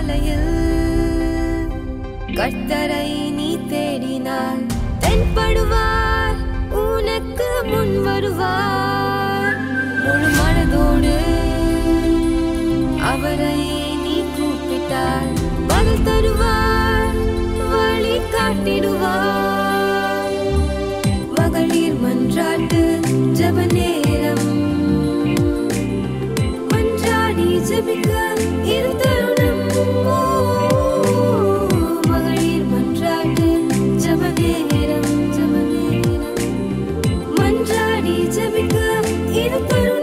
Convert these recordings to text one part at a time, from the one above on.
காலையில் கர்த்தரை நீ தேடினாய், தென்படுவார், உனக்கு முன் வருவார். முழு மனதோடு அவரை நீ கூப்பிட்டாய், பதில் தருவார், வழி காட்டிடுவார். மகளிர் மன்றாட்டு ஜெப நேரம், மன்றாடி ஜெபிக்க இரு தருணம். மகளிர் மன்றாட்டு ஜெப நேரம், மன்றாடி ஜெபிக்க இரு தருணம்.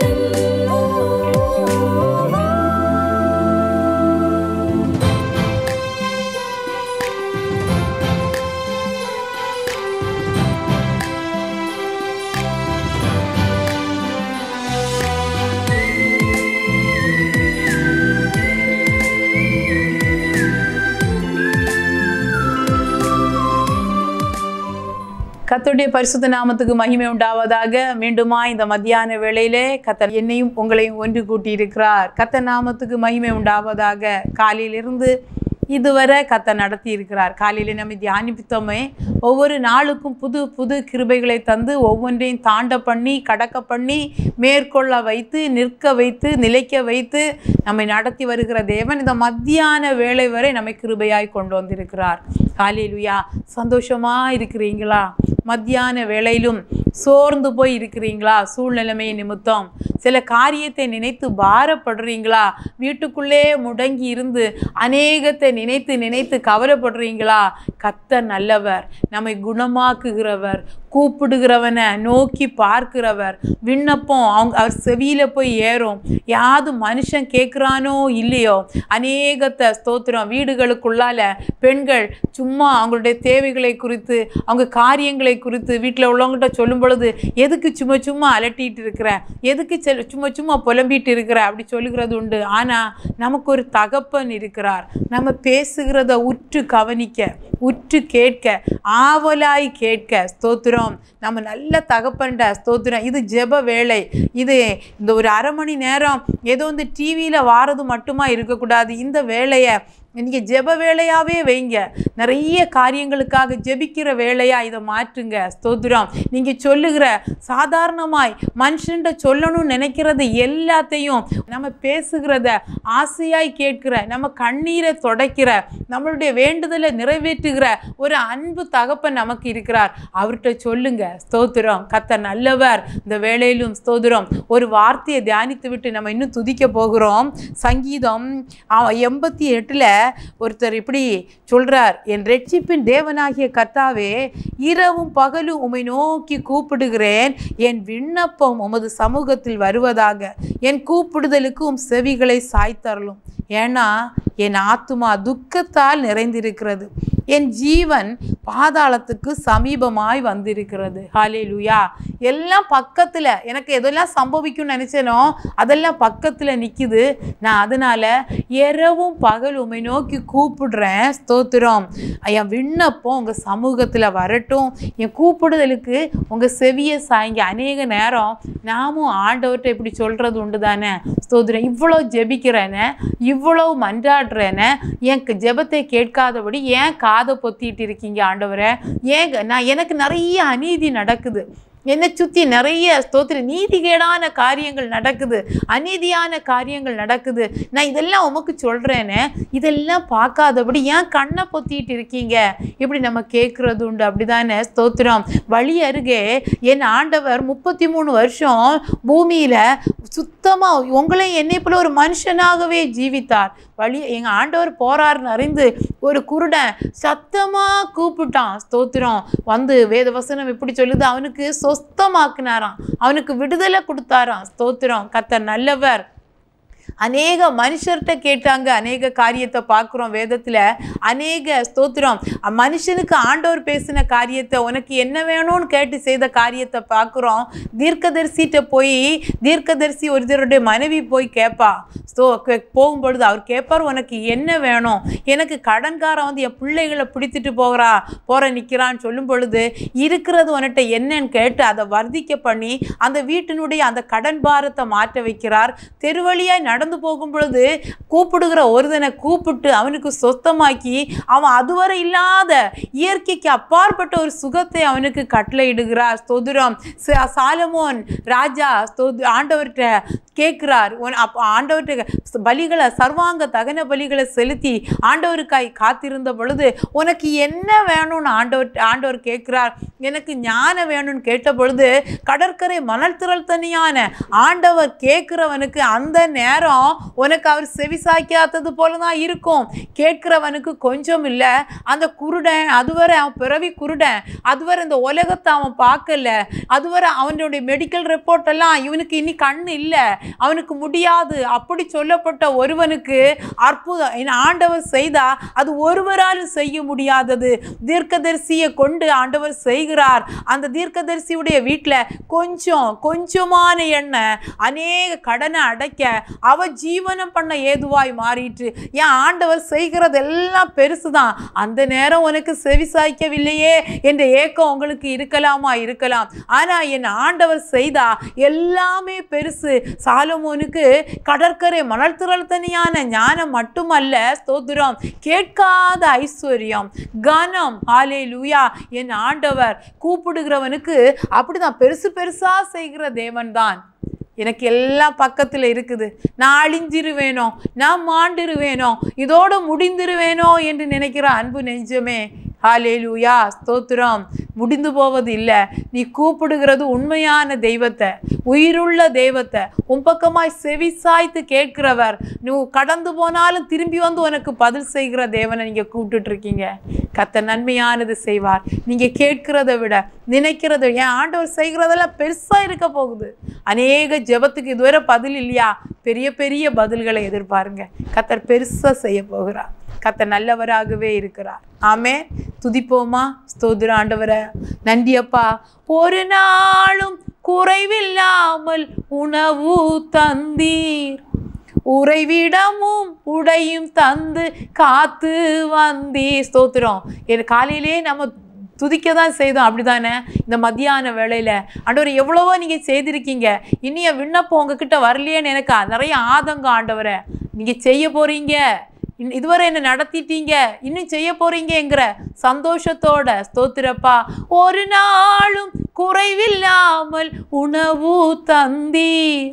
கர்த்தருடைய பரிசுத்த நாமத்துக்கு மகிமை உண்டாவதாக. மீண்டுமா இந்த மத்தியான வேளையிலே கர்த்தர் என்னையும் உங்களையும் ஒன்று கூட்டி இருக்கிறார். கர்த்தர் நாமத்துக்கு மகிமை உண்டாவதாக. காலையிலிருந்து இதுவரை கர்த்தர் நடத்தி இருக்கிறார். காலையில நம்ம தியானித்தோமே, ஒவ்வொரு நாளுக்கும் புது புது கிருபைகளை தந்து ஒவ்வொன்றையும் தாண்ட பண்ணி, கடக்க பண்ணி, மேற்கொள்ள வைத்து, நிற்க வைத்து, நிலைக்க வைத்து நம்மை நடத்தி வருகிற தேவன் இந்த மத்தியான வேளை வரை நம்மை கிருபையாய் கொண்டு வந்திருக்கிறார். ஹல்லேலூயா. சந்தோஷமா இருக்கிறீங்களா? மத்தியான வேளையிலும் சோர்ந்து போய் இருக்கிறீங்களா? சூழ்நிலைமை நிமித்தம் சில காரியத்தை நினைத்து பாரப்படுறீங்களா? வீட்டுக்குள்ளே முடங்கி இருந்து அநேகத்தை நினைத்து நினைத்து கவலைப்படுறீங்களா? கர்த்தர் நல்லவர், நம்மை குணமாக்குகிறவர், கூப்பிடுகிறவனை நோக்கி பார்க்கிறவர். விண்ணப்பம் அவர் செவியில போய் ஏறும். யாது மனுஷன் கேட்குறானோ இல்லையோ, அநேகத்தை ஸ்தோத்திரம். வீடுகளுக்குள்ளால பெண்கள் சும்மா அவங்களுடைய தேவைகளை குறித்து, அவங்க காரியங்களை குறித்து வீட்டில் உள்ளவங்கள்ட்ட சொல்லும் பொழுது, எதுக்கு சும்மா சும்மா அலட்டிட்டு இருக்கிற, எதுக்கு சும்மா சும்மா புலம்பிட்டு இருக்கிற அப்படி சொல்லுகிறது உண்டு. ஆனால் நமக்கு ஒரு தகப்பன் இருக்கிறார். நம்ம பேசுகிறத உற்று கவனிக்க, உற்று கேட்க, ஆவலாய் கேட்க. ஸ்தோத்திரம். நம்ம நல்ல தகப்பன்ட ஸ்தோத்திரம். இது ஜெப வேலை. இது இந்த ஒரு அரை மணி நேரம் ஏதோ இந்த டிவியில் வாரது மட்டுமா இருக்கக்கூடாது. இந்த வேலையை நீங்கள் ஜெப வேலையாகவே வைங்க. நிறைய காரியங்களுக்காக ஜெபிக்கிற வேலையாக இதை மாற்றுங்க. ஸ்தோத்திரம். நீங்கள் சொல்லுகிற சாதாரணமாய் மனுஷன்கிட்ட சொல்லணும்னு நினைக்கிறது எல்லாத்தையும், நம்ம பேசுகிறத ஆசையாய் கேட்கிற, நம்ம கண்ணீரை துடைக்கிற, நம்மளுடைய வேண்டுதலை நிறைவேற்றுகிற ஒரு அன்பு தகப்பன் நமக்கு இருக்கிறார். அவர்கிட்ட சொல்லுங்க. ஸ்தோத்திரம். கர்த்தர் நல்லவர். இந்த வேளையிலும் ஸ்தோத்திரம். ஒரு வார்த்தையை தியானித்து விட்டு நம்ம இன்னும் துதிக்க போகிறோம். சங்கீதம் 88 ஒருத்தர் இப்படி சொல்றார், என் ரட்சிப்பின் தேவனாகிய கர்த்தாவே, இரவும் பகலும் உம்மை நோக்கி கூப்பிடுகிறேன். என் விண்ணப்பம் உமது சமூகத்தில் வருவதாக. என் கூப்பிடுதலுக்கு உம் செவிகளை சாய்த்தரலும். ஏன்னா என் ஆத்துமா துக்கத்தால் நிறைந்திருக்கிறது, என் ஜீவன் பாதாளத்துக்கு சமீபமாய் வந்திருக்கிறது. ஹல்லேலூயா. எல்லாம் பக்கத்தில், எனக்கு எதெல்லாம் சம்பவிக்கும்னு நினச்சேனோ அதெல்லாம் பக்கத்தில் நிற்குது. நான் அதனால் இரவும் பகல் உம்மை நோக்கி கூப்பிடுறேன். ஸ்தோத்திரம். என் விண்ணப்பம் உங்கள் சமூகத்தில் வரட்டும். என் கூப்பிடுதலுக்கு உங்கள் செவியை சாய்ங்க. அநேக நேரம் நாமும் ஆண்டவர்கிட்ட இப்படி சொல்கிறது உண்டு தானே? ஸ்தோத்திரம். இவ்வளோ ஜெபிக்கிறேன்னு, இவ்வளோ மன்றாடுறேன்னு, என் ஜெபத்தை கேட்காதபடி ஏன் காதை பொத்திட்டு இருக்கீங்க ஆண்டவரே? ஏன் எனக்கு நிறைய அநீதி நடக்குது, என்னை சுற்றி நிறைய ஸ்தோத்திர நீதிகேடான காரியங்கள் நடக்குது, அநீதியான காரியங்கள் நடக்குது. நான் இதெல்லாம் உமக்கு சொல்கிறேன்னு, இதெல்லாம் பார்க்காதபடி ஏன் கண்ணை பொத்திட்டு இருக்கீங்க? இப்படி நம்ம கேட்குறது உண்டு. அப்படிதானே? ஸ்தோத்திரம். வழி அருகே என் ஆண்டவர் 33 வருஷம் பூமியில் சுத்தமாக உங்களை என்னை போல ஒரு மனுஷனாகவே ஜீவித்தார். வழி எங்கள் ஆண்டவர் போறாருன்னு அறிந்து ஒரு குருடன் சத்தமாக கூப்பிட்டான். ஸ்தோத்திரம். வந்து வேதவசனம் இப்படி சொல்லுது, அவனுக்கு சொஸ்தமாக்குனாராம், அவனுக்கு விடுதலை கொடுத்தாராம். ஸ்தோத்திரம். கர்த்தர் நல்லவர். அநேக மனுஷர்கிட்ட கேட்டாங்க. அநேக காரியத்தை பார்க்குறோம் வேதத்தில். அநேக ஸ்தோத்திரம் மனுஷனுக்கு ஆண்டவர் பேசின காரியத்தை, உனக்கு என்ன வேணும்னு கேட்டு செய்த காரியத்தை பார்க்குறோம். தீர்க்கதரிசிட்ட போய், தீர்க்கதரிசி ஒருத்தருடைய மனைவி போய் கேட்பா. போகும்பொழுது அவர் கேட்பார், உனக்கு என்ன வேணும்? எனக்கு கடன்காரன் வந்து என் பிள்ளைகளை பிடித்துட்டு போகிற நிற்கிறான்னு சொல்லும் பொழுது, இருக்கிறது உன்கிட்ட என்னன்னு கேட்டு அதை வர்த்திக்க பண்ணி அந்த வீட்டினுடைய அந்த கடன் பாரத்தை மாற்ற வைக்கிறார். தெருவழியாய் நடந்து கடந்து போகும் பொழுது கூப்பிடுகிற ஒருதனை கூப்பிட்டு அவனுக்கு சொத்தமாக்கி அவன் அதுவரை இல்லாத இயற்கைக்கு அப்பாற்பட்ட ஒரு சுகத்தை அவனுக்கு கட்டளையிடுகிறார். ஸ்தோத்திரம். சாலமோன் ராஜா ஆண்டவர்கிட்ட கேட்கிறார். ஆண்டவர்கிட்ட பலிகளை சர்வாங்க தகன பலிகளை செலுத்தி ஆண்டவருக்காய் காத்திருந்த பொழுது உனக்கு என்ன வேணும்னு ஆண்டவர் கேட்கிறார். எனக்கு ஞானம் வேணும்னு கேட்ட பொழுது கடற்கரை மணல் திரள் தனியான ஆண்டவர் கேட்கிறவனுக்கு அந்த நேரம் உனக்கு அவர் செவிசாய்க்காதது போலதான் இருக்கும். கேட்கிறவனுக்கு கொஞ்சம் இல்லை. அந்த குருடன் அதுவரை அவன் பிறவி குருடன், அதுவரை இந்த உலகத்தை அவன் பார்க்கல, அதுவரை அவனுடைய மெடிக்கல் ரிப்போர்ட் எல்லாம் இவனுக்கு இனி கண்ணு இல்லை, அவனுக்கு முடியாது அப்படி சொல்லப்பட்ட ஒருவனுக்கு அற்புதம் ஆண்டவர் செய்தா அது ஒருவராலும் செய்ய முடியாதது. தீர்க்கதரிசியை கொண்டு ஆண்டவர் செய்கிறார். அந்த தீர்க்கதரிசியுடைய வீட்டில் கொஞ்சமான எண்ணெய் அநேக கடனை அடைக்க அவ ஜீவனம் பண்ண ஏதுவாய் மாறிட்டு. ஏன் ஆண்டவர் செய்கிறதெல்லாம் பெருசுதான். அந்த நேரம் உனக்கு செவிசாய்க்கவில்லையே என்ற ஏக்கம் உங்களுக்கு இருக்கலாம். ஆனா என் ஆண்டவர் செய்தா எல்லாமே பெருசு. சாலமோனுக்கு கடற்கரை மணல் திரள் தனியான ஞானம் மட்டுமல்ல, ஸ்தோத்திரம், கேட்காத ஐஸ்வர்யம், கனம். ஹல்லேலூயா. என் ஆண்டவர் கூப்பிடுகிறவனுக்கு அப்படிதான் பெருசா செய்கிற தேவன் தான். எனக்கு எல்லாம் பக்கத்தில் இருக்குது, நான் அழிஞ்சிருவேனோ, நான் மாண்டிருவேனோ, இதோடு முடிந்திருவேனோ என்று நினைக்கிற அன்பு நெஞ்சமே, ஹல்லேலூயா, ஸ்தோத்திரம். முடிந்து போவது இல்லை. நீ கூப்பிடுகிறது உண்மையான தெய்வத்தை, உயிருள்ள தெய்வத்தை, உன் பக்கமாய் செவி சாய்த்து கேட்கிறவர். நீ கடந்து போனாலும் திரும்பி வந்து உனக்கு பதில் செய்கிற தேவனை நீங்க கூப்பிட்டு இருக்கீங்க. கர்த்தர் நன்மையானது செய்வார். நீங்க கேட்கிறத விட நினைக்கிறத, என் ஆண்டவர் செய்கிறதெல்லாம் பெருசா இருக்க போகுது. அநேக ஜெபத்துக்கு இதுவரை பதில் இல்லையா, பெரிய பதில்களை எதிர்பாருங்க. கர்த்தர் பெருசா செய்ய போகிறார். கர்த்தர் நல்லவராகவே இருக்கிறார். ஆமென். துதிப்போமா? ஸ்தோத்திர ஆண்டவரே, நன்றி அப்பா. ஒரு நாளும் குறைவில்லாமல் உணவு தந்தீர், உறைவிடமும் உடையும் தந்து காத்து வந்தீர். ஸ்தோத்திரம். காலையிலே நம்ம துதிக்க தான் செய்தோம், அப்படிதானே? இந்த மத்தியான வேளையில் ஆண்டவரை எவ்வளவோ நீங்கள் செய்திருக்கீங்க. இனிய விண்ணப்பம் உங்ககிட்ட வரலையேன்னு எனக்கு நிறைய ஆதங்கம். ஆண்டவரை நீங்கள் செய்ய போகிறீங்க, இதுவரை என்ன நடத்திட்டீங்க, இன்னும் செய்ய போறீங்கிற சந்தோஷத்தோட ஸ்தோத்திரப்பா. ஒரு நாளும் குறைவில்லாமல் உணவு தந்தீர்,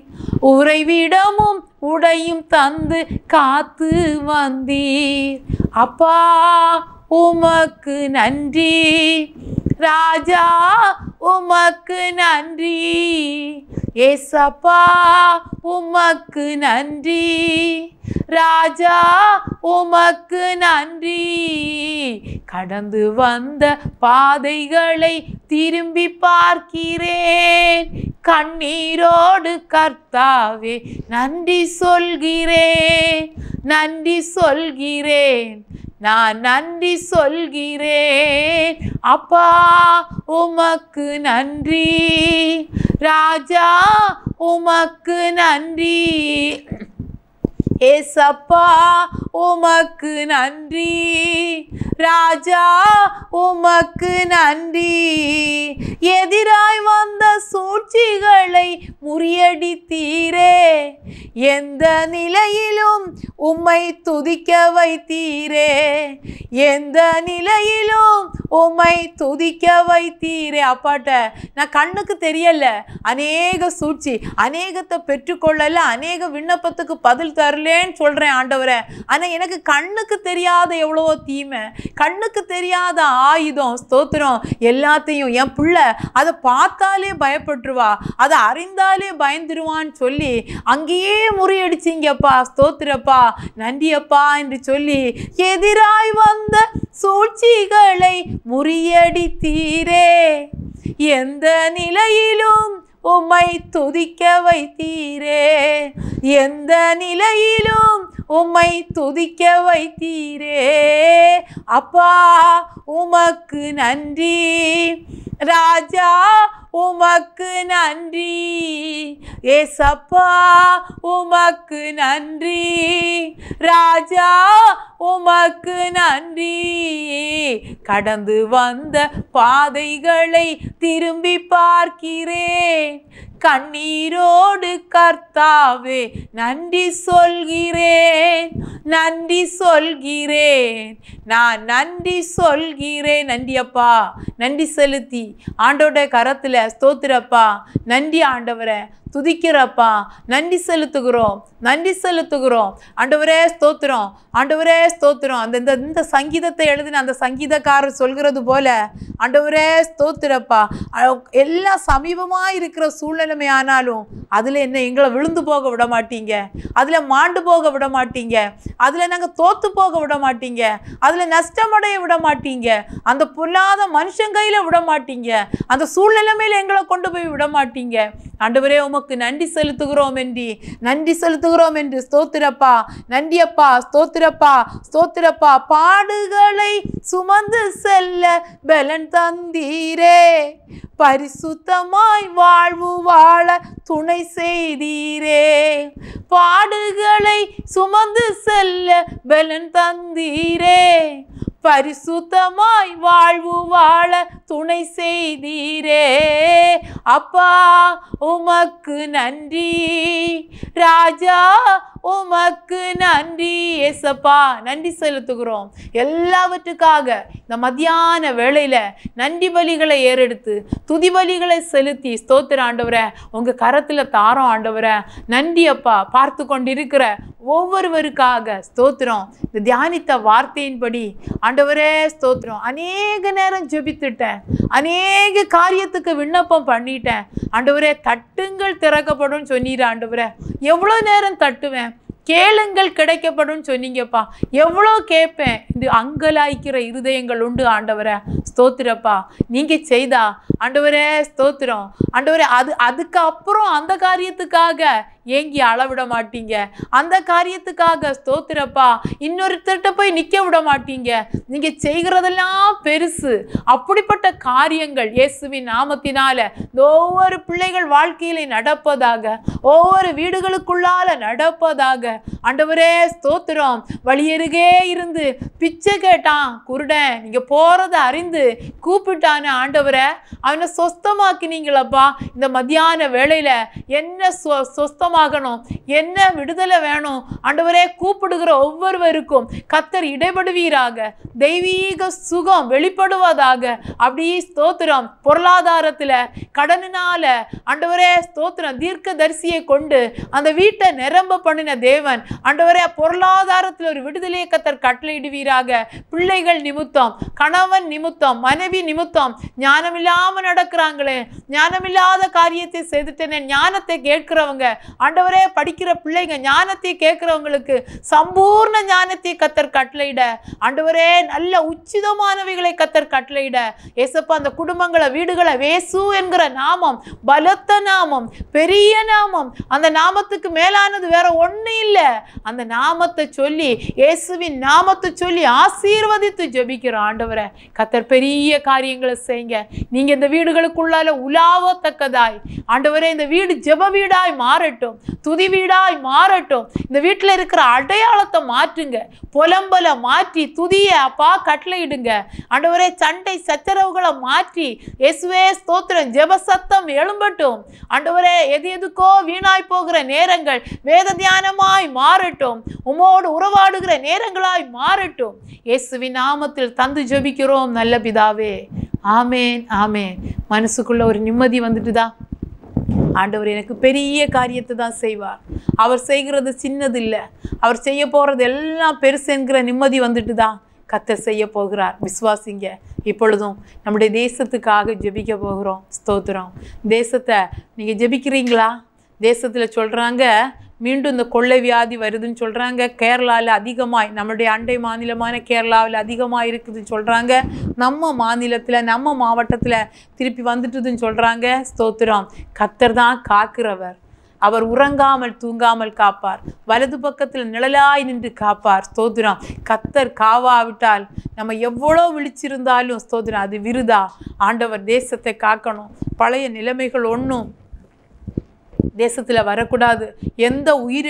உறைவிடமும் உடையும் தந்து காத்து வந்தீர். அப்பா உமக்கு நன்றி, ராஜா உமக்கு நன்றி, ஏசப்பா உமக்கு நன்றி, ராஜா உமக்கு நன்றி. கடந்து வந்த பாதைகளை திரும்பி பார்க்கிறேன், கண்ணீரோடு கர்த்தாவே நன்றி சொல்கிறேன், நன்றி சொல்கிறேன், நான் நன்றி சொல்கிறேன். அப்பா உமக்கு நன்றி, ராஜா உமக்கு நன்றி, ஏசப்பா உமக்கு நன்றி, ராஜா உமக்கு நன்றி. எதிராய் வந்த சூழ்ச்சிகளை முறியடித்தீரே, எந்த நிலையிலும் உம்மை துதிக்க வைத்தீரே, எந்த நிலையிலும் உம்மை துதிக்க வைத்தீரே. அப்பாட்ட நான் கண்ணுக்கு தெரியல அநேக சூழ்ச்சி, அநேகத்தை பெற்றுக்கொள்ளல, அநேக விண்ணப்பத்துக்கு பதில் தரலேன்னு சொல்றேன் ஆண்டவரை. ஆனா எனக்கு கண்ணுக்கு தெரியாத எவ்வளவோ தீமை, கண்ணுக்கு தெரியாத ஆயுதம், ஸ்தோத்திரம், எல்லாத்தையும் என் பிள்ளை அதை பார்த்தாலே பயப்பட்டுருவா, அதை அறிந்தாலே பயந்துருவான்னு சொல்லி அங்கேயே முறியடிச்சிங்கப்பா. ஸ்தோத்திரப்பா, நன்றியப்பா என்று சொல்லி எதிராய் வந்த சூழ்ச்சிகளை முறியடித்தீரே, எந்த நிலையிலும் உம்மை துதிக்க வைத்தீரே, எந்த நிலையிலும் உம்மை துதிக்க வைத்தீரே. அப்பா உமக்கு நன்றி, ராஜா உமக்கு நன்றி, ஏசப்பா உமக்கு நன்றி, ராஜா உமக்கு நன்றி. கடந்து வந்த பாதைகளை திரும்பி பார்க்கிறேன். கண்ணீரோடு கர்த்தாவே நன்றி சொல்கிறேன், நன்றி சொல்கிறேன், நான் நன்றி சொல்கிறேன். நன்றி அப்பா, நன்றி செலுத்தி ஆண்டோட கரத்தில் ஸ்தோத்திரப்பா. நன்றி ஆண்டவரை துதிக்கிறப்பா, நன்றி செலுத்துகிறோம், நன்றி செலுத்துகிறோம். ஆண்டவரே ஸ்தோத்திரம், ஆண்டவரே ஸ்தோத்திரம். இந்த சங்கீதத்தை எழுதின அந்த சங்கீதக்காரர் சொல்கிறது போல ஆண்டவரே ஸ்தோத்திரப்பா. எல்லாம் சமீபமாக இருக்கிற சூழ்நிலைமை ஆனாலும் அதில் எங்களை விழுந்து போக விட மாட்டீங்க, அதில் மாண்டு போக விட மாட்டீங்க, அதில் நாங்கள் தோத்து போக விட மாட்டீங்க, அதில் நஷ்டமடைய விட மாட்டீங்க, அந்த பொல்லாத மனுஷன் கையில் விட மாட்டீங்க, அந்த சூழ்நிலைமையில் எங்களை கொண்டு போய் விட மாட்டீங்க. ஆண்டவரே உமக்கு நன்றி செலுத்துகிறோம் என்று, நன்றி செலுத்துகிறோம் என்று. ஸ்தோத்திரப்பா, நன்றி அப்பா, ஸ்தோத்திரப்பா, ஸ்தோத்திரப்பா. பாடுகளை சுமந்து செல்ல பலன் தந்தீரே, பரிசுத்தமாய் வாழ்வு வாழ துணை செய்தீரே. பாடுகளை சுமந்து செல்ல பலன் தந்தீரே, பரிசுத்தமாய் வாழ்வு வாழ துணை செய்தீரே. அப்பா உமக்கு நன்றி, ராஜா உமக்கு நன்றி. ஏசப்பா நன்றி செலுத்துகிறோம் எல்லாவற்றுக்காக. இந்த மத்தியான வேளையில நன்றி பலிகளை ஏறெடுத்து துதி பலிகளை செலுத்தி ஸ்தோத்திர ஆண்டவரை உங்க கரத்துல தாரோம் ஆண்டவரை. நன்றி அப்பா. பார்த்து கொண்டிருக்கிற ஒவ்வொருவருக்காக ஸ்தோத்திரம். இந்த தியானித்த வார்த்தையின்படி ஆண்டவரே ஸ்தோத்திரம். அநேக நேரம் ஜெபித்துட்டேன், அநேக காரியத்துக்கு விண்ணப்பம் பண்ணிட்டேன் ஆண்டவரே. தட்டுங்கள் திறக்கப்படும் சொன்னீர் ஆண்டவரே. எவ்வளோ நேரம் தட்டுவேன்? கேளுங்கள் கிடைக்கப்படும் சொன்னீங்கப்பா. எவ்வளோ கேட்பேன்? இது அங்கலாய்க்கிற இருதயங்கள் உண்டு ஆண்டவரே. ஸ்தோத்திரப்பா. நீங்கள் செய்தா ஆண்டவரே ஸ்தோத்திரம் ஆண்டவரே. அதுக்கு அப்புறம் அந்த காரியத்துக்காக ஏங்கி அளவிட மாட்டீங்க, அந்த காரியத்துக்காக ஸ்தோத்திரப்பா இன்னொருத்தர்கிட்ட போய் நிற்க விட மாட்டீங்க. நீங்கள் செய்கிறதெல்லாம் பெருசு. அப்படிப்பட்ட காரியங்கள் இயேசுவின் நாமத்தினால ஒவ்வொரு பிள்ளைகள் வாழ்க்கையில நடப்பதாக, ஒவ்வொரு வீடுகளுக்குள்ளால நடப்பதாக ஆண்டவரே ஸ்தோத்திரம். வழியருகே இருந்து பிச்சை கேட்டான் குருடன், நீங்க போறத அறிந்து கூப்பிட்டான ஆண்டவரை, அவனை சொஸ்தமாக்கினீங்களப்பா. இந்த மத்தியான வேளையில என்ன சொஸ்தமாகணும், என்ன விடுதலை வேணும் ஆண்டவரே, கூப்பிடுகிற ஒவ்வொருவருக்கும் கர்த்தர் இடைபடுவீராக. தெய்வீக சுகம் வெளிப்படுவதாக. அப்படி ஸ்தோத்திரம். பொருளாதாரத்துல கடனினால ஆண்டவரே ஸ்தோத்திரம் தீர்க்க தரிசியை கொண்டு அந்த வீட்டை நிரம்ப பண்ணின தேவன் ஆண்டவரே, பொருளாதாரத்தில் ஒரு விடுதலையை கர்த்தர் கட்டளையிடுவீராக. பிள்ளைகள் நிமித்தம், கணவன் நிமித்தம், மனைவி நிமித்தம் ஞானம் இல்லாம நடக்கிறாங்களே, ஞானமில்லாத காரியத்தை செய்துட்டேனே, ஞானத்தை கேட்கிறவங்க ஆண்டவரே, படிக்கிற பிள்ளைங்க ஞானத்தை கேட்கிறவங்களுக்கு சம்பூர்ண ஞானத்தை கர்த்தர் கட்டளையிட ஆண்டவரே, நல்ல உச்சிதமானவைகளை கர்த்தர் கட்டளையிட ஏசப்பா. அந்த குடும்பங்களை வீடுகளை இயேசு என்கிற நாமம் பலத்த நாமம், பெரிய நாமம். அந்த நாமத்துக்கு மேலானது வேற ஒண்ணு இல்லை. அந்த நாமத்தை சொல்லி, இயேசுவின் நாமத்தை சொல்லி ஆசீர்வதித்து ஜெபிக்கிறோம் ஆண்டவரை. கர்த்தர் பெரிய காரியங்களை செய்யுங்க. நீங்க இந்த வீடுகளுக்குள்ளால உலாவத்தக்கதாய் ஆண்டவரே, இந்த வீடு ஜெப வீடாய் மாறட்டும், துதி வீடாய் மாறட்டும். இந்த வீட்டில் இருக்கிற அடையாளத்தை மாற்றுங்க, புலம்பல மாற்றி துதிய அப்பா கட்டளையிடுங்க ஆண்டவரே. சண்டை சச்சரவுகளை மாற்றி இயேசுவே ஸ்தோத்திரம் ஜெப சத்தம் எழும்பட்டும் ஆண்டவரே. எதுக்கோ வீணாய் போகிற நேரங்கள் வேத தியானமாய் மாறட்டும், உமோடு உறவாடுகிற நேரங்களாய் மாறட்டும். இயேசுவின் நாமத்தில் தந்து ஜெபிக்கிறோம் நல்ல பிதாவே. ஆமேன், ஆமேன். மனசுக்குள்ள ஒரு நிம்மதி வந்துட்டுதா? ஆண்டவர் எனக்கு பெரிய காரியத்தை தான் செய்வார். அவர் செய்கிறது சின்னது இல்லை, அவர் செய்ய போகிறது எல்லாம் பெருசு என்கிற நிம்மதி வந்துட்டு தான் கர்த்தர் செய்ய போகிறார். விசுவாசிங்க. இப்பொழுதும் நம்முடைய தேசத்துக்காக ஜெபிக்க போகிறோம். ஸ்தோத்திரம். தேசத்தை நீங்கள் ஜெபிக்கிறீங்களா? தேசத்தில் சொல்கிறாங்க மீண்டும் இந்த கொள்ளை வியாதி வருதுன்னு சொல்கிறாங்க. கேரளாவில் அதிகமாக, நம்மளுடைய அண்டை மாநிலமான கேரளாவில் அதிகமாக இருக்குதுன்னு சொல்கிறாங்க. நம்ம மாநிலத்தில் நம்ம மாவட்டத்தில் திருப்பி வந்துட்டுதுன்னு சொல்கிறாங்க. ஸ்தோத்திரம். கர்த்தர் தான் காக்கிறவர். அவர் உறங்காமல் தூங்காமல் காப்பார், வலது பக்கத்தில் நிழலாய் நின்று காப்பார். ஸ்தோத்திரம். கர்த்தர் காவாவிட்டால் நம்ம எவ்வளோ விழிச்சிருந்தாலும் ஸ்தோத்திரம் அது விருதா. ஆண்டவர் தேசத்தை காக்கணும். பழைய நிலைமைகள் ஒன்றும் தேசத்தில் வரக்கூடாது. எந்த உயிர்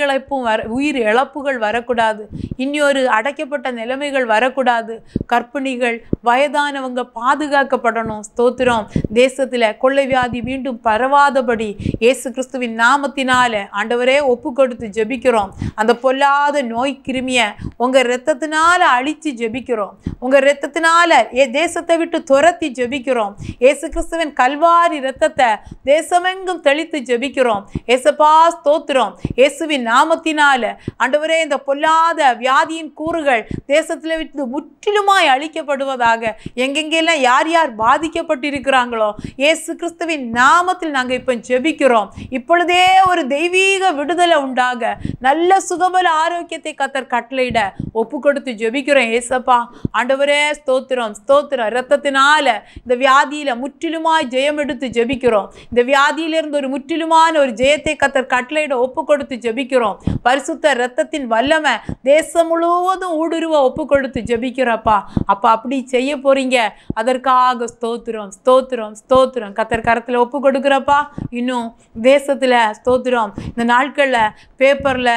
இழப்புகள் வரக்கூடாது. இன்னொரு அடைக்கப்பட்ட நிலைமைகள் வரக்கூடாது. கர்ப்பிணிகள், வயதானவங்க பாதுகாக்கப்படணும். ஸ்தோத்திரம். தேசத்தில் கொள்ளை வியாதி மீண்டும் பரவாதபடி இயேசு கிறிஸ்துவின் நாமத்தினால ஆண்டவரே ஒப்பு கொடுத்து ஜெபிக்கிறோம். அந்த பொல்லாத நோய் கிருமியை உங்கள் இரத்தத்தினால அழித்து ஜெபிக்கிறோம். உங்கள் இரத்தத்தினால தேசத்தை விட்டு துரத்தி ஜெபிக்கிறோம். இயேசு கிறிஸ்துவின் கல்வாரி இரத்தத்தை தேசமெங்கும் தெளித்து ஜெபிக்கிறோம். ஏசப்பா ஸ்தோத்திரம். இயேசுவின் நாமத்தினால ஆண்டவரே இந்த பொல்லாத வியாதியின் கூறுகள் தேசத்தில் விட்டு முற்றிலுமாய் அழிக்கப்படுவதாக. எங்கெங்கெல்லாம் யார் யார் பாதிக்கப்பட்டிருக்கிறாங்களோ இயேசு கிறிஸ்துவின் நாமத்தில் நாங்கள் இப்போ ஜெபிக்கிறோம். இப்பொழுதே ஒரு தெய்வீக விடுதலை உண்டாக, நல்ல சுகபல ஆரோக்கியத்தை கர்த்தர் கட்டளையிட ஒப்பு கொடுத்து ஜெபிக்கிறோம். ஏசப்பா ஆண்டவரே ஸ்தோத்திரம் ஸ்தோத்திரம். இரத்தத்தினால இந்த வியாதியில முற்றிலுமாய் ஜெயம் எடுத்து ஜெபிக்கிறோம். இந்த வியாதியிலிருந்து ஒரு முற்றிலுமான ஒரு ஜெயத்தை கர்த்தர் கட்டளையிட ஒப்பு கொடுத்து ஜெபிக்கிறோம். பரிசுத்த இரத்தத்தின் வல்லமை தேசம் முழுவதும் ஊடுருவ ஒப்பு கொடுத்து ஜெபிக்கிறப்பா. அப்பா அப்படி செய்ய போறீங்க. அதற்காக ஸ்தோத்திரம் ஸ்தோத்திரம் ஸ்தோத்திரம். கர்த்தர் கரத்தில் ஒப்பு கொடுக்குறப்பா. இன்னும் தேசத்துல ஸ்தோத்திரம் இந்த நாட்களில் பேப்பர்ல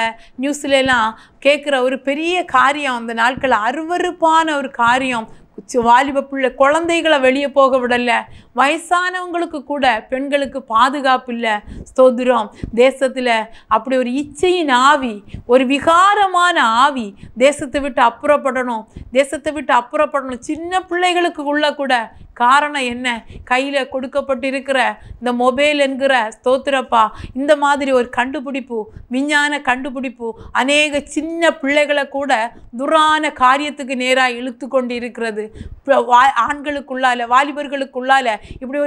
நியூஸ்ல எல்லாம் கேட்குற ஒரு பெரிய காரியம், அந்த நாட்களில் அருவருப்பான ஒரு காரியம். வாலிப பிள்ளை குழந்தைகளை வெளியே போக விடல. வயசானவங்களுக்கு கூட பெண்களுக்கு பாதுகாப்பு இல்லை. ஸ்தோத்திரம். தேசத்தில் அப்படி ஒரு இச்சையின் ஆவி, ஒரு விகாரமான ஆவி தேசத்தை விட்டு அப்புறப்படணும். தேசத்தை விட்டு அப்புறப்படணும். சின்ன பிள்ளைகளுக்கு உள்ள கூட காரணம் என்ன? கையில் கொடுக்கப்பட்டிருக்கிற இந்த மொபைல் என்கிற ஸ்தோத்திரப்பா இந்த மாதிரி ஒரு கண்டுபிடிப்பு, விஞ்ஞான கண்டுபிடிப்பு அநேக சின்ன பிள்ளைகளை கூட துரான காரியத்துக்கு நேராக இழுத்து கொண்டு இருக்கிறது. ஆண்களுக்குள்ளால, வாலிபர்களுக்குள்ளால இப்படி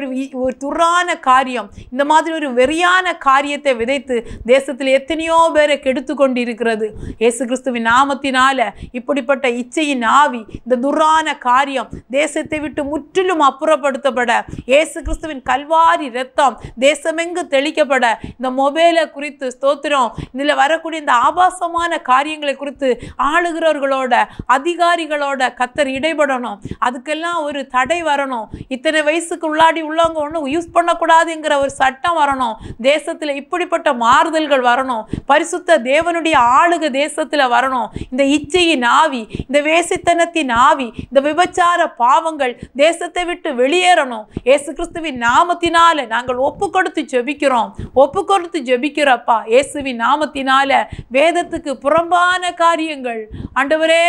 ஒரு துரான காரியம், இந்த மாதிரி ஒரு வெறியான காரியத்தை விதைத்து தேசத்தில் எத்தனையோ பேரை கெடுத்து கொண்டு இருக்கிறது. இயேசு கிறிஸ்துவின் நாமத்தினால இப்படிப்பட்ட இச்சையின் ஆவி, இந்த துரான காரியம் தேசத்தை விட்டு முற்றிலும் அப்புறப்படுத்தப்பட, இயேசு கிறிஸ்துவின் கல்வாரி இரத்தம் தேசமெங்கு தெளிக்கப்பட, இந்த மொபைலை குறித்து ஸ்தோத்திரம் இதில் வரக்கூடிய இந்த ஆபாசமான காரியங்களை குறித்து ஆளுகிறவர்களோட, அதிகாரிகளோட கர்த்தர் இடைபடணும். அதுக்கெல்லாம் ஒரு தடை வரணும். இத்தனை வயசுக்கு உள்ளவங்க ஒன்றும் யூஸ் பண்ணக்கூடாதுங்கிற ஒரு சட்டம் வரணும். தேசத்தில் இப்படிப்பட்ட மாறுதல்கள் வரணும். பரிசுத்த தேவனுடைய ஆளுக தேசத்தில் வரணும். இந்த இச்சையின் ஆவி, இந்த வேசித்தனத்தின் ஆவி, இந்த விபச்சார பாவங்கள் தேசத்தை விட்டு வெளியேறணும். இயேசு கிறிஸ்துவின் நாமத்தினால நாங்கள் ஒப்பு கொடுத்து ஜெபிக்கிறோம். ஒப்பு கொடுத்து ஜெபிக்கிறப்பா. இயேசுவின் நாமத்தினால வேதத்துக்கு புறம்பான காரியங்கள் ஆண்டவரே,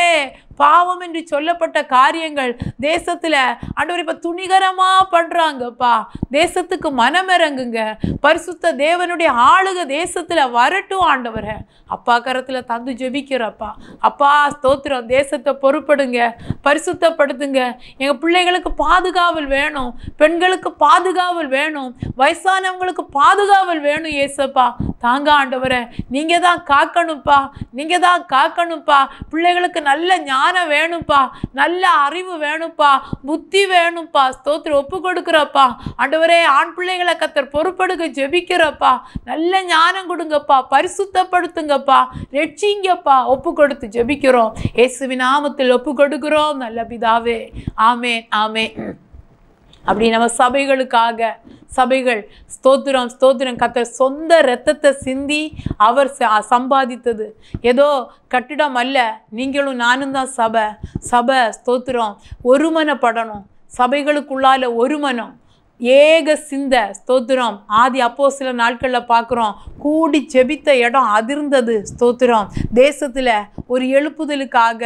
பாவம் என்று சொல்லப்பட்ட காரியங்கள் தேசத்துல ஆண்டவர் இப்ப துணிகரமா பண்றாங்கப்பா. தேசத்துக்கு மனமிறங்குங்க. பரிசுத்த தேவனுடைய ஆளுக தேசத்துல வரட்டும் ஆண்டவரே. அப்பா கரத்துல தந்து ஜெபிக்கிறப்பா. அப்பா ஸ்தோத்திரம். தேசத்தை பொறுப்படுங்க, பரிசுத்தப்படுத்துங்க. எங்க பிள்ளைகளுக்கு பாதுகாவல் வேணும், பெண்களுக்கு பாதுகாவல் வேணும், வயசானவங்களுக்கு பாதுகாவல் வேணும். ஏசப்பா தாங்க ஆண்டவரே. நீங்க தான் காக்கணும்ப்பா, நீங்க தான் காக்கணும்ப்பா. பிள்ளைகளுக்கு நல்ல ஞானம் வேணும்ப்பா, நல்ல அறிவு வேணும்ப்பா, புத்தி வேணும்ப்பா. ஸ்தோத்திரம் ஒப்பு கொடுக்குறப்பா ஆண்டவரே. ஆண் பிள்ளைகளை கர்த்தர் பொறுப்படுங்க ஜெபிக்கிறப்பா. நல்ல ஞானம் கொடுங்கப்பா, பரிசுத்தப்படுத்துங்கப்பா, ரட்சிங்கப்பா. ஒப்பு கொடுத்து ஜெபிக்கிறோம். இயேசுவின் நாமத்தில் ஒப்பு கொடுக்கிறோம் நல்ல பிதாவே. ஆமென் ஆமென். அப்படி நம்ம சபைகள் ஸ்தோத்திரம் ஸ்தோத்திரம். கர்த்தர் சொந்த இரத்தத்தை சிந்தி அவர் சம்பாதித்தது ஏதோ கட்டிடம் அல்ல. நீங்களும் நானும் தான் சபை ஸ்தோத்திரம். ஒருமனப்படணும். சபைகளுக்குள்ளால ஒருமனம், ஏக சிந்த ஸ்தோத்திரம். ஆதி அப்போஸ்தலர் நாட்களில் பார்க்குறோம். கூடி ஜெபித்த இடம் அதிர்ந்தது. ஸ்தோத்திரம். தேசத்தில் ஒரு எழுப்புதலுக்காக,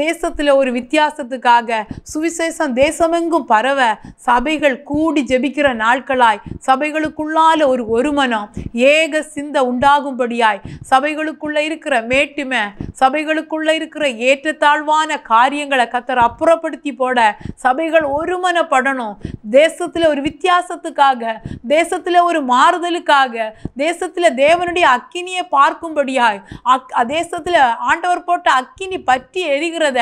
தேசத்தில் ஒரு வித்தியாசத்துக்காக, சுவிசேஷம் தேசமெங்கும் பரவ சபைகள் கூடி ஜெபிக்கிற நாட்களாய், சபைகளுக்குள்ளால ஒரு ஒருமனம், ஏக சிந்த உண்டாகும்படியாய், சபைகளுக்குள்ள இருக்கிற மேட்டுமை, சபைகளுக்குள்ள இருக்கிற ஏற்றத்தாழ்வான காரியங்களை கர்த்தர் அப்புறப்படுத்தி போட சபைகள் ஒருமனப்படணும். தேசத்தில் ஒரு வித்தியாசத்துக்காக, தேசத்தில் ஒரு மாறுதலுக்காக, தேசத்தில் தேவனுடைய அக்கினியை பார்க்கும்படியாய், தேசத்தில் ஆண்டவர் போட்ட அக்கினி பற்றி எரிகிறத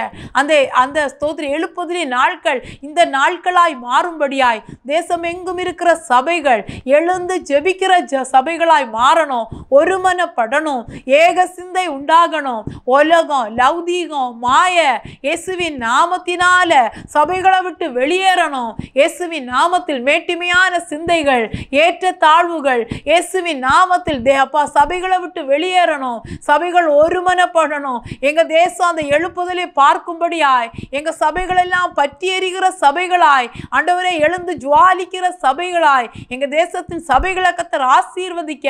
அந்த ஸ்தோத்திர எழுப்புதலி நாட்கள் இந்த நாட்களாய் மாறும்படியாய் தேசம் எங்கும் இருக்கிற சபைகள் எழுந்து ஜெபிக்கிற சபைகளாய் மாறணும். ஒருமனப்படணும். ஏக சிந்தை உண்டாகணும். உலகம், லௌதீகம், மாய இயேசுவின் நாமத்தினால சபைகளை விட்டு வெளியேறணும். இயேசுவின் நாமத்தில் மேட்டிமையான சிந்தைகள், ஏற்ற தாழ்வுகள் இயேசுவின் நாமத்தில் அப்பா சபைகளை விட்டு வெளியேறணும். சபைகள் ஒருமனப்படணும். எங்க தேசம் அந்த எழுப்புதலை பார்க்கும்படியாய், எங்க சபைகள் எல்லாம் பற்றி எரிகிற சபைகளாய், ஆண்டவரே எழுந்து ஜுவாலிக்கிற சபைகளாய் எங்க தேசத்தின் சபைகளை கர்த்தர் ஆசீர்வதிக்க,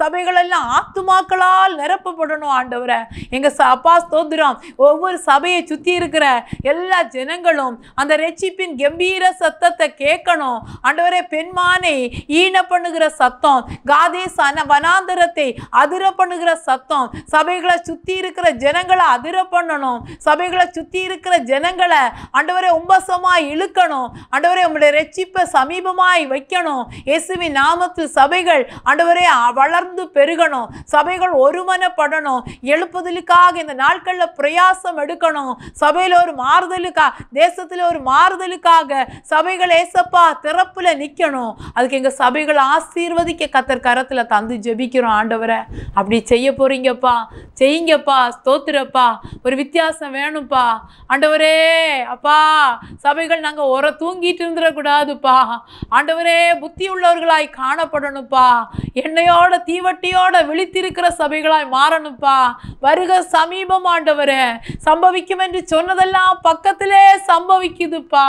சபைகள் எல்லாம் ஆத்துமாக்களால் நிரப்பப்படணும். ஆண்டவரே எங்க அப்பா ஸ்தோத்திரம், ஒவ்வொரு சபையை சுத்தி இருக்கிற எல்லா ஜனங்களும் அந்த ரட்சிப்பின் கம்பீர சத்தத்தை கேட்கணும். ஆண்டவரே பெண்மானை ஈன பண்ணுகிற சத்தம், காதேஸ் வனாந்தரத்தை அதிர பண்ணுகிற சத்தம், சபைகளை சுத்தி இருக்கிற ஜனங்களை அதிர பண்ணணும். சபைகளை சுத்தி இருக்கிற ஜனங்களை ஆண்டவரே உம்பசமாய் இழுக்கணும். ஆண்டவரே உங்களுடைய ரட்சிப்பை சமீபமாய் வைக்கணும். இயேசுவின் நாமத்தில் சபைகள் ஆண்டவரே வளர்ந்து பெருகணும். சபைகள் ஒருமனப்படணும். எழுப்புதலுக்காக இந்த நாட்களில் பிரயாசம் எடுக்கணும். சபையில் ஒரு மாறுதலுக்காக, தேசத்தில் ஒரு மாறுதலுக்காக சபைகள் ஏசப்பா திறப்புல நிக்கணும். அதுக்கு எங்க சபைகள் ஆசீர்வதிக்க கர்த்தர் கரத்துல தந்து ஜெபிக்கிறோம். ஆண்டவரை அப்படி செய்ய போறீங்கப்பா, செய்யுங்கப்பா. ஸ்தோத்திரப்பா. ஒரு வித்தியாசம் வேணும்ப்பா. ஆண்டவரே அப்பா சபைகள் நாங்க தூங்கிட்டு இருந்துடக்கூடாதுப்பா. ஆண்டவரே புத்தி உள்ளவர்களாய் காணப்படணும்ப்பா. எண்ணெயோட தீவட்டியோட விழித்திருக்கிற சபைகளாய் மாறணும்ப்பா. வருக சமீபம் ஆண்டவரே. சம்பவிக்கும் என்று சொன்னதெல்லாம் பக்கத்திலே சம்பவிக்குதுப்பா.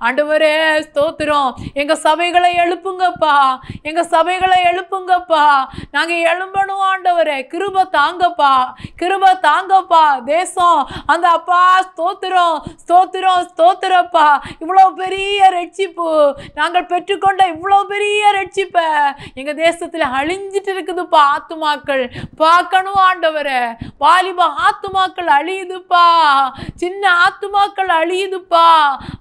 ஆண்டவரே ஸ்தோத்திரம். எங்க சபைகளை எழுப்புங்கப்பா, எங்க சபைகளை எழுப்புங்கப்பா. நாங்க எழும்பணும் ஆண்டவரே. கிருபை தாங்கப்பா, கிருபை தாங்கப்பா. தேசம் அந்த அப்பா ஸ்தோத்திரம், ஸ்தோத்திரம், ஸ்தோத்திரப்பா. இவ்வளவு பெரிய ரட்சிப்பு நாங்கள் பெற்றுக்கொண்ட இவ்வளவு பெரிய ரட்சிப்பை எங்க தேசத்துல அழிஞ்சிட்டு இருக்குதுப்பா. ஆத்துமாக்கள் பார்க்கணும் ஆண்டவரே. வாலிப ஆத்துமாக்கள் அழியுதுப்பா, சின்ன ஆத்துமாக்கள் அழியுதுப்பா.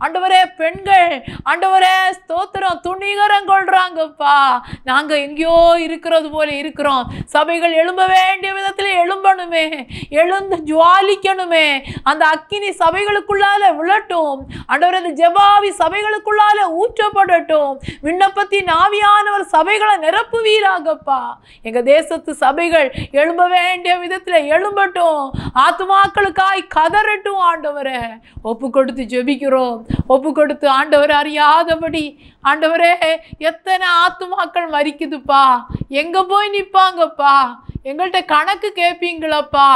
ஆண்டவரே பெண்கள் ஆண்டவரே ஸ்தோத்திரம் துணிகரம் கொள்றாங்கப்பா. நாங்க எங்கேயோ இருக்கிறது போல இருக்கிறோம். சபைகள் எழும்ப வேண்டிய விதத்துல எழும்பணுமே, எழுந்து ஜுவாலிக்கணுமே. அந்த அக்கினி சபைகளுக்குள்ளால விழட்டும் ஆண்டவரே. அந்த ஜெபாவி சபைகளுக்குள்ளால ஊற்றப்படட்டும். விண்ணப்பத்தின் ஆவியானவர் சபைகளை நிரப்புவீராகப்பா. எங்க தேசத்து சபைகள் எழும்ப வேண்டிய விதத்துல எழும்பட்டும். ஆத்துமாக்களுக்காய் கதறட்டும் ஆண்டவரே. ஒப்பு கொடுத்து ஜெபிக்கிறோம். ஒப்பு கொடுத்து ஆண்டவரை அறியாதபடி ஆண்டவரே எத்தனை ஆத்துமாக்கள் மரிக்குதுப்பா. எங்க போய் நிற்பாங்கப்பா? எங்கள்கிட்ட கணக்கு கேட்பீங்களப்பா.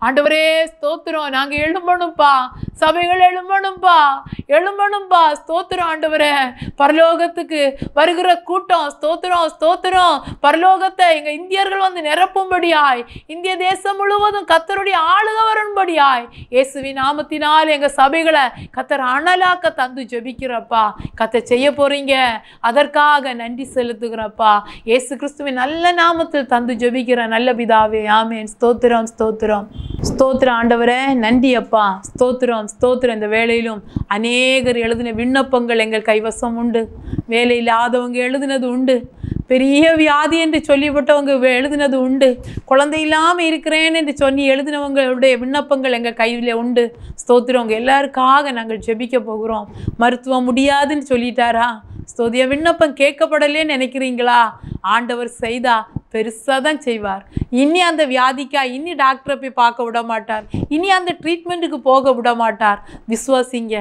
ஆண்டவரே ஸ்தோத்திரம். நாங்க எழும்பணும்ப்பா. சபைகள் எழும்பணும்ப்பா, எழும்பணும்ப்பா. ஸ்தோத்திரம் ஆண்டவரே. பரலோகத்துக்கு வருகிற கூட்டம் ஸ்தோத்திரம், ஸ்தோத்திரம். பரலோகத்தை எங்க இந்தியர்கள் வந்து நிரப்பும்படியாய், இந்திய தேசம் முழுவதும் கர்த்தருடைய ஆளுக வரும்படியாய் இயேசுவின் நாமத்தினால் எங்க சபைகளை கர்த்தர் அனலாக்க தந்து ஜெபிக்கிறப்பா. கர்த்தர் செய்ய போறீங்க, அதற்காக நன்றி செலுத்துகிறப்பா. இயேசு கிறிஸ்துவின் நல்ல நாமத்தில் தந்து ஜெபிக்கிற நல்ல பிதாவே, ஆமென். ஸ்தோத்திரம், ஸ்தோத்திரம், ஸ்தோத்திரம் ஆண்டவரே. நன்றி அப்பா. ஸ்தோத்திரம், ஸ்தோத்திரம். இந்த வேளையிலும் அநேகர் எழுதின விண்ணப்பங்கள் எங்கள் கைவசம் உண்டு. வேலை இல்லாதவங்க எழுதினது உண்டு. பெரிய வியாதி என்று சொல்லிவிட்டவங்க எழுதினது உண்டு. குழந்தை இல்லாமல் இருக்கிறேன் என்று சொல்லி எழுதினவங்களுடைய விண்ணப்பங்கள் எங்கள் கையில் உண்டு. ஸ்தோத்திரம். உங்கள் எல்லாருக்காக நாங்கள் ஜெபிக்க போகிறோம். மருத்துவம் முடியாதுன்னு சொல்லிட்டாரா? ஸ்தோத்திய விண்ணப்பம் கேட்கப்படலேன்னு நினைக்கிறீங்களா? ஆண்டவர் செய்தா பெருசாக தான் செய்வார். இனி அந்த வியாதிக்கா இனி டாக்டரை போய் பார்க்க விட மாட்டார். இனி அந்த ட்ரீட்மெண்ட்டுக்கு போக விட மாட்டார். விசுவாசிங்க.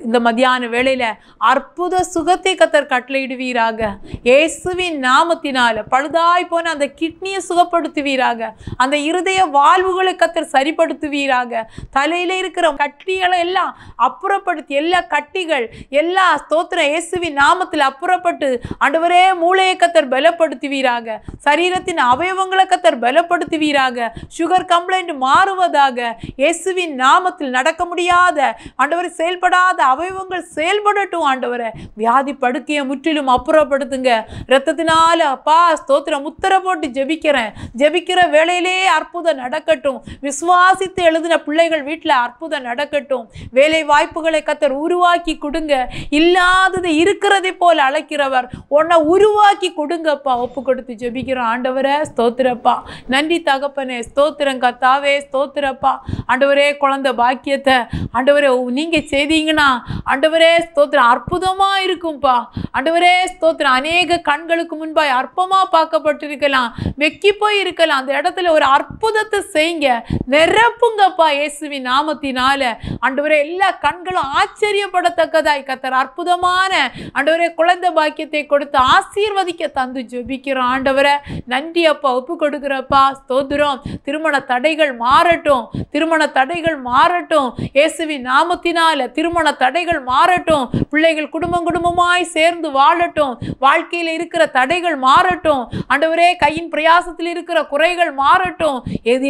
இந்த மத்தியான வேளையில் அற்புத சுகத்தை கர்த்தர் கட்டளையிடுவீராக. இயேசுவின் நாமத்தினால பழுதாய் போன அந்த கிட்னியை சுகப்படுத்துவீராக. அந்த இருதய வாழ்வுகளை கர்த்தர் சரிப்படுத்துவீராக. தலையில் இருக்கிற கட்டிகளை எல்லாம் அப்புறப்படுத்தி, எல்லா கட்டிகள் எல்லா ஸ்தோத்திரம் இயேசுவின் நாமத்தில் அப்புறப்பட்டு ஆண்டவரே மூளையை கர்த்தர் பலப்படுத்துவீராக. சரீரத்தின் அவயவங்களை கர்த்தர் பலப்படுத்துவீராக. சுகர் கம்ப்ளைண்ட் மாறுவதாக. இயேசுவின் நாமத்தில் நடக்க முடியாத ஆண்டவரை செயல்படாத அவயவங்கள் செயல்படட்டும் ஆண்டவரை. வியாதி படுக்கையை முற்றிலும் அப்புறப்படுத்துங்க. இரத்தத்தினால அப்பா ஸ்தோத்திரம் முத்திர போட்டு ஜெபிக்கிறேன். ஜெபிக்கிற வேளையிலே அற்புதம் நடக்கட்டும். விசுவாசித்து எழுதின பிள்ளைகள் வீட்டில் அற்புதம் நடக்கட்டும். வேலை வாய்ப்புகளை கர்த்தர் உருவாக்கி கொடுங்க. இல்லாதது இருக்கிறதை போல அழைக்கிறவர் உன்னை உருவாக்கி கொடுங்கப்பா. ஒப்பு கொடுத்து ஜெபிக்கிறோம் ஆண்டவரே ஸ்தோத்திரப்பா. நன்றி தகப்பனே, ஸ்தோத்திரம் கர்த்தாவே, ஸ்தோத்திரப்பா. ஆண்டவரே குழந்தை பாக்கியத்தை ஆண்டவரே நீங்க செய்தீங்கன்னா ஆண்டவரே ஸ்தோத்திரம் அற்புதமா இருக்கும்பா. ஆண்டவரே ஸ்தோத்திரம் அநேக கண்களுக்கு முன்பாய் அற்பமா பார்க்கப்பட்டிருக்கலாம், வெக்கி போய் இருக்கலாம். அந்த இடத்துல ஒரு அற்புதத்தை செய்யுங்க, நிரப்புங்கப்பா இயேசுவின் நாமத்தினால. ஆண்டவரே எல்லா கண்களும் ஆச்சரியப்படத்தக்கதாய் கர்த்தர் அற்புதமான ஆண்டவரே குழந்தை பாக்கியத்தை கொடுத்து ஆசீர்வதிக்க தந்து ஜெபிக்கிறோம். ஆண்டவரே நன்றி அப்பா, ஒப்பு கொடுக்கிறப்பா, ஸ்தோத்திரம். திருமண தடைகள் மாறட்டும், திருமண தடைகள் மாறட்டும் இயேசுவின் நாமத்தினால. திருமண தடைகள் மாறட்டும், பிள்ளைகள் குடும்பமாய் சேர்ந்து வாழட்டும், வாழ்க்கையில் இருக்கிற தடைகள் மாறட்டும். ஆண்டவரே கையின் பிரயாசத்தில் இருக்கிற குறைகள் மாறட்டும்.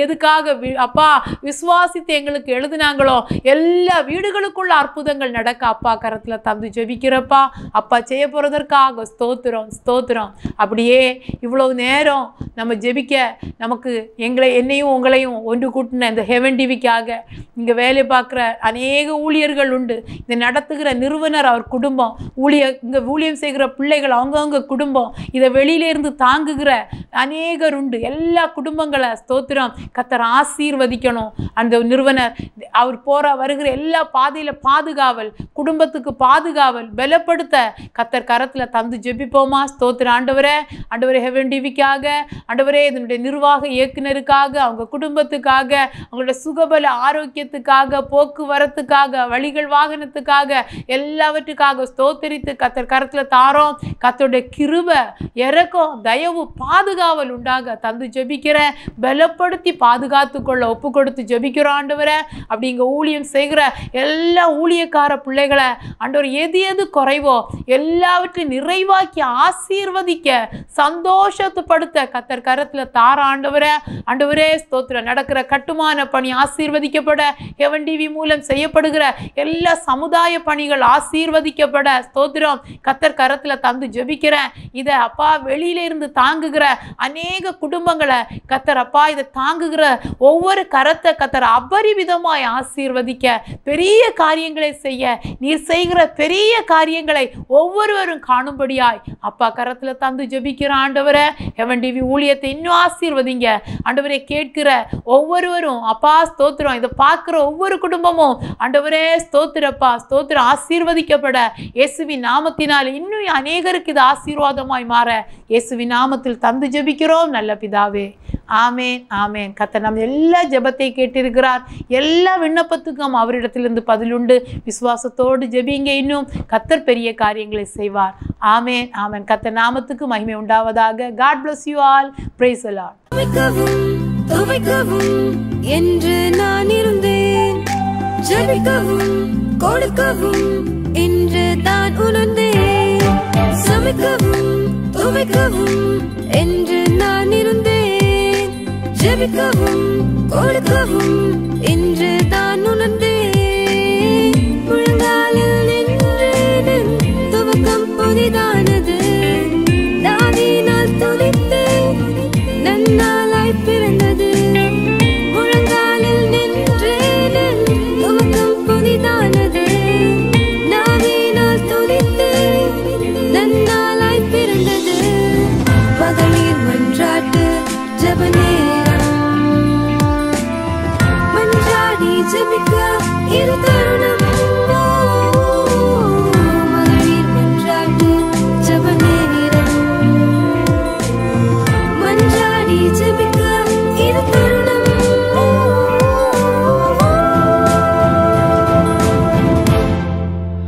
எதுக்காக அப்பா விசுவாசித்து எங்களுக்கு எழுதினாங்களோ எல்லா வீடுகளுக்குள்ள அற்புதங்கள் நடக்க அப்பா கரத்துல தந்து ஜெபிக்கிறப்பா. அப்பா செய்ய போறதற்காக ஸ்தோத்திரம், ஸ்தோத்திரம். அப்படியே இவ்வளவு நேரம் நம்ம ஜெபிக்க நமக்கு என்னையும் உங்களையும் ஒன்று கூட்டின இந்த ஹெவன் டிவிக்காக இங்கே வேலை பார்க்குற அநேக ஊழியர்கள் உண்டு. இதை நடத்துகிற நிறுவனர் அவர் குடும்பம், இங்கே ஊழியம் செய்கிற பிள்ளைகள் அவங்கவுங்க குடும்பம், இதை வெளியிலேருந்து தாங்குகிற அநேகர் உண்டு. எல்லா குடும்பங்களை ஸ்தோத்திரம் கர்த்தர் ஆசீர்வதிக்கணும். அந்த நிறுவனர் அவர் வருகிற எல்லா பாதையில் பாதுகாவல், குடும்பத்துக்கு பாதுகாவல் பலப்படுத்த கர்த்தர் கரத்தில் தந்து ஜெபிப்போமா. ஸ்தோத்திரம் ஆண்டவரே. ஆண்டவரே ஹெவன் டிவிக்காக ஆண்டவரே இதனுடைய நிர்வாக இயக்குனருக்காக, அவங்க குடும்பத்துக்காக, அவங்களுடைய சுகபல ஆரோக்கியத்துக்காக, போக்குவரத்துக்காக, வழிகள் வாகனத்துக்காக, எல்லாவற்றுக்காக ஸ்தோத்திரித்து கர்த்தர் கரத்தில் தாரோம். கர்த்தருடைய கிருபை, இரக்கம், தயவு, பாதுகாவல் உண்டாக தந்து ஜெபிக்கிறேன். பலப்படுத்தி பாதுகாத்து கொள்ள ஒப்பு கொடுத்து ஜெபிக்கிறோம் ஆண்டவரே. அப்படி இங்கே ஊழியம் செய்கிற எல்லா ஊழியக்கார பிள்ளைகளை ஆண்டவர் எது குறைவோ எல்லாவற்றையும் நிறைவாக்கி ஆசீர்வதிக்க சந்தோஷப்படுத்த கர்த்தர் கரத்தில் தார ஆண்டவரே. ஆண்டவரே ஸ்தோத்திரம். நடக்கிற கட்டுமான பணி ஆசீர்வதிக்கப்பட, ஹெவன் டிவி மூலம் செய்யப்படுகிற எல்லா சமுதாய பணிகள் ஆசீர்வதிக்கப்பட ஸ்தோத்திரம் கர்த்தர் கரத்தில் தந்து ஜெபிக்கிறேன். இதை அப்பா வெளியில இருந்து தாங்குகிற அநேக குடும்பங்களை கர்த்தர் அப்பா இதை தாங்குகிற ஒவ்வொரு கரத்தை கர்த்தர் அபரிவிதமாய் ஆசீர்வதிக்க, பெரிய காரியங்களை செய்ய, நீர் செய்கிற பெரிய காரியங்களை ஒவ்வொருவரும் காணும்படியாய் அப்பா கரத்துல தந்து ஜெபிக்கிற ஆண்டவரே. ஹெவன் டிவி ஊழியத்தை இன்னும் ஆசீர்வதிங்க ஆண்டவரே. கேட்கிற ஒவ்வொருவரும் அப்பா ஸ்தோத்திரம், இதை பார்க்கிற ஒவ்வொரு குடும்பமும் ஆண்டவரே ஸ்தோத்திரப்பா ஸ்தோத்திரம் ஆசீர்வதிக்கப்பட இயேசுவின் நாமத்தினால் இன்னும் அநேகருக்கு இது ஆசீர்வாதமாய் மாற இயேசுவின் நாமத்தில் தந்து ஜெபிக்கிறோம் நல்ல பிதாவே. ஆமேன், ஆமேன். கர்த்தர் நம் எல்லா ஜெபத்தை கேட்டிருக்கிறார். எல்லா விண்ணப்பத்துக்கும் அவரிடத்திலிருந்து பதிலுண்டு. விசுவாசத்தோடு ஜெபிங்க, இன்னும் கர்த்தர் பெரிய காரியங்களை செய்வார். ஆமேன், ஆமேன். கர்த்தர் நாமத்துக்கு மகிமை உண்டாவதாக. God bless you all. Praise the Lord. துவைக்கவும் என்று நான் இருந்தேன், ஜெபிக்கவும் கொடுக்கவும் என்று தான் உணர்ந்தேன். சமைக்கவும் துவைக்கவும் என்று நான் இருந்தேன், ஜெபிக்கவும் கொடுக்கவும் என்று தான் உணர்ந்தேன். முழங்காலில் நின்று துவக்கம் புதிதானது, தாவினால் துதித்து நன்னாளாய் பிறந்தது. முழங்காலில் நின்று துவக்கம் புதிதானது, நாவினால் துதித்து நன்னாளாய் பிறந்தது. மகளிர் மன்றாட்டு ஜெப நேரம், மன்றாடி ஜெபிக்க இது தருணம். மகளிர் மன்றாட்டு ஜெப நேரம், மன்றாடி ஜெபிக்க இது தருணம்.